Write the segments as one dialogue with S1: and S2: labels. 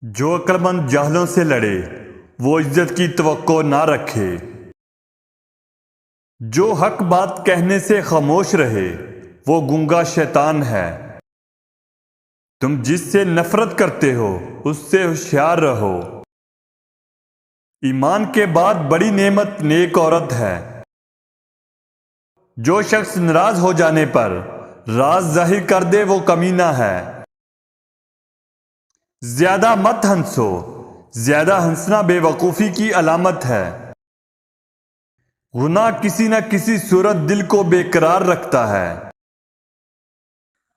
S1: جو عقلمند جاہلوں سے لڑے وہ عزت کی توقع نہ رکھے۔ جو حق بات کہنے سے خاموش رہے وہ گنگا شیطان ہے۔ تم جس سے نفرت کرتے ہو اس سے ہوشیار رہو۔ ایمان کے بعد بڑی نعمت نیک عورت ہے۔ جو شخص ناراض ہو جانے پر راز ظاہر کر دے وہ کمینہ ہے۔ زیادہ مت ہنسو، زیادہ ہنسنا بے وقوفی کی علامت ہے۔ گناہ کسی نہ کسی صورت دل کو بے قرار رکھتا ہے۔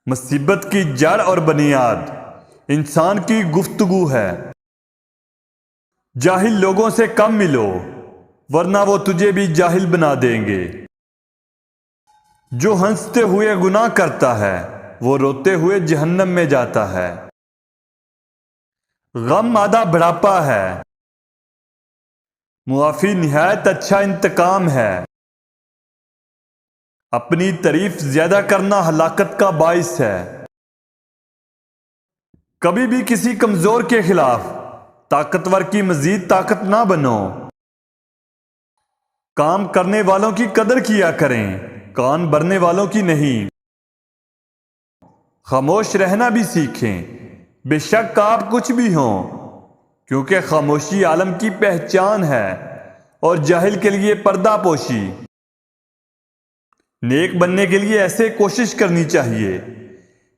S1: مصیبت کی جڑ اور بنیاد انسان کی گفتگو ہے۔ جاہل لوگوں سے کم ملو ورنہ وہ تجھے بھی جاہل بنا دیں گے۔ جو ہنستے ہوئے گناہ کرتا ہے وہ روتے ہوئے جہنم میں جاتا ہے۔ غم آدھا بڑھاپا ہے، معافی نہایت اچھا انتقام ہے۔ اپنی تعریف زیادہ کرنا ہلاکت کا باعث ہے۔ کبھی بھی کسی کمزور کے خلاف طاقتور کی مزید طاقت نہ بنو۔ کام کرنے والوں کی قدر کیا کریں، کان بھرنے والوں کی نہیں۔ خاموش رہنا بھی سیکھیں، بے شک آپ کچھ بھی ہوں، کیونکہ خاموشی عالم کی پہچان ہے اور جاہل کے لیے پردہ پوشی۔ نیک بننے کے لیے ایسے کوشش کرنی چاہیے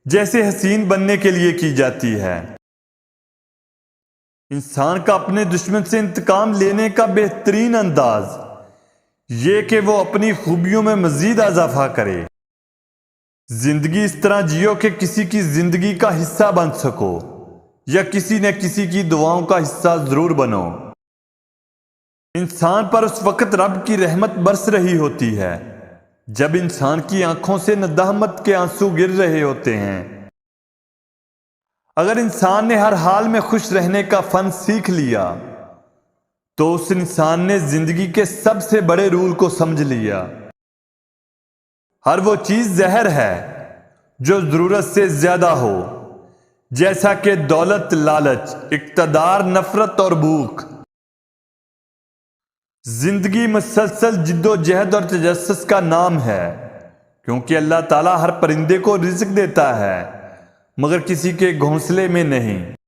S1: جیسے حسین بننے کے لیے کی جاتی ہے۔ انسان کا اپنے دشمن سے انتقام لینے کا بہترین انداز یہ کہ وہ اپنی خوبیوں میں مزید اضافہ کرے۔ زندگی اس طرح جیو کہ کسی کی زندگی کا حصہ بن سکو یا کسی نہ کسی کی دعاؤں کا حصہ ضرور بنو۔ انسان پر اس وقت رب کی رحمت برس رہی ہوتی ہے جب انسان کی آنکھوں سے ندامت کے آنسو گر رہے ہوتے ہیں۔ اگر انسان نے ہر حال میں خوش رہنے کا فن سیکھ لیا تو اس انسان نے زندگی کے سب سے بڑے رول کو سمجھ لیا۔ ہر وہ چیز زہر ہے جو ضرورت سے زیادہ ہو، جیسا کہ دولت، لالچ، اقتدار، نفرت اور بھوک۔ زندگی مسلسل جد و جہد اور تجسس کا نام ہے، کیونکہ اللہ تعالیٰ ہر پرندے کو رزق دیتا ہے مگر کسی کے گھونسلے میں نہیں۔